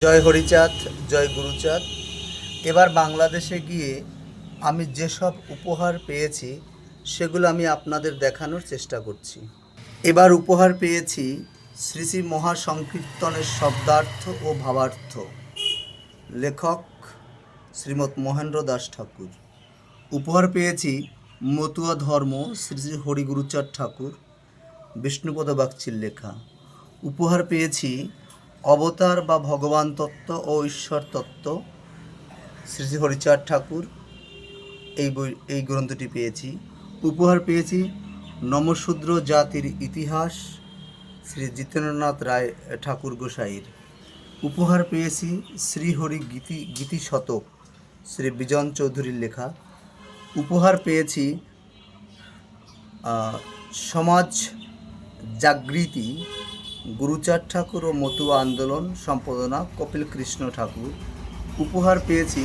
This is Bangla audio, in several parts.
জয় হরিচাঁদ, জয় গুরুচাঁদ। এবার বাংলাদেশে গিয়ে আমি যেসব উপহার পেয়েছি সেগুলো আমি আপনাদের দেখানোর চেষ্টা করছি। এবার উপহার পেয়েছি শ্রী শ্রী মহাসংকীর্তনের শব্দার্থ ও ভাবার্থ, লেখক শ্রীমৎ মহেন্দ্র দাস ঠাকুর। উপহার পেয়েছি মতুয়া ধর্ম শ্রী শ্রী হরিগুরুচাঁদ ঠাকুর, বিষ্ণুপদ বাগচির লেখা। উপহার পেয়েছি অবতার বা ভগবান তত্ত্ব ও ঈশ্বর তত্ত্ব, শ্রী শ্রী হরিচাঁদ ঠাকুর, এই গ্রন্থটি পেয়েছি। উপহার পেয়েছি নমশূদ্র জাতির ইতিহাস, শ্রী জিতেন্দ্রনাথ রায় ঠাকুর গোসাইয়ের। উপহার পেয়েছি শ্রীহরি গীতি শতক, শ্রী বিজন চৌধুরীর লেখা। উপহার পেয়েছি সমাজ জাগৃতি, গুরুচাঁদ ঠাকুর ও মতুয়া আন্দোলন সম্পাদনা কপিল কৃষ্ণ ঠাকুর। উপহার পেয়েছি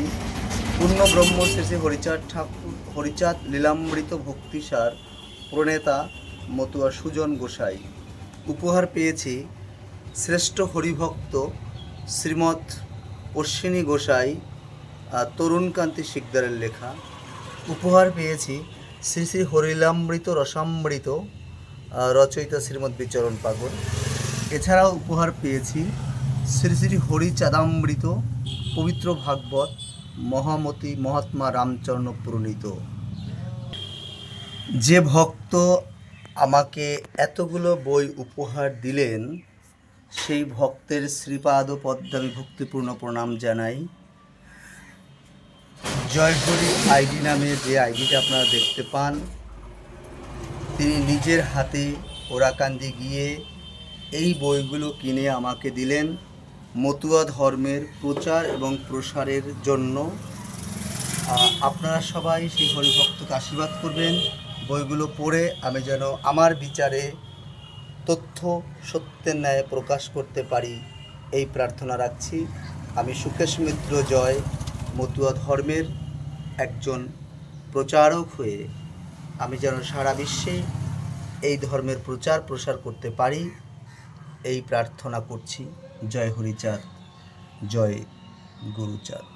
পূর্ণব্রহ্ম শ্রী শ্রী হরিচাঁদ লীলামৃত ভক্তিসার, প্রণেতা মতুয়া সুজন গোসাই। উপহার পেয়েছি শ্রেষ্ঠ হরিভক্ত শ্রীমৎ অশ্বিনী গোসাই, তরুণকান্তি শিকদারের লেখা। উপহার পেয়েছি শ্রী শ্রী হরিলামৃত রসামৃত, রচয়িতা শ্রীমৎ বিচরণ পাগল। এছাড়াও উপহার পেয়েছি শ্রী শ্রী হরিচাঁদামৃত, পবিত্র ভাগবত, মহামতি মহাত্মা রামচরণ প্রণীত। যে ভক্ত আমাকে এতগুলো বই উপহার দিলেন সেই ভক্তের শ্রীপাদ পদ্মে আমি ভক্তিপূর্ণ প্রণাম জানাই। জয়হরি আইডি নামে যে আইডিটা আপনারা দেখতে পান, তিনি নিজের হাতে ওরাকান্দি গিয়ে এই বইগুলো কিনে আমাকে দিলেন মতুয়া ধর্মের প্রচার এবং প্রসারের জন্য। আপনারা সবাই সেই হরিভক্তকে আশীর্বাদ করবেন, বইগুলো পড়ে আমি যেন আমার বিচারে তথ্য সত্যের ন্যায় প্রকাশ করতে পারি, এই প্রার্থনা রাখছি। আমি সুকেশ মিত্র জয়, মতুয়া ধর্মের একজন প্রচারক হয়ে আমি যেন সারা বিশ্বে এই ধর্মের প্রচার প্রসার করতে পারি, এই প্রার্থনা করছি। জয় হরিচাঁদ, জয় গুরুচাঁদ।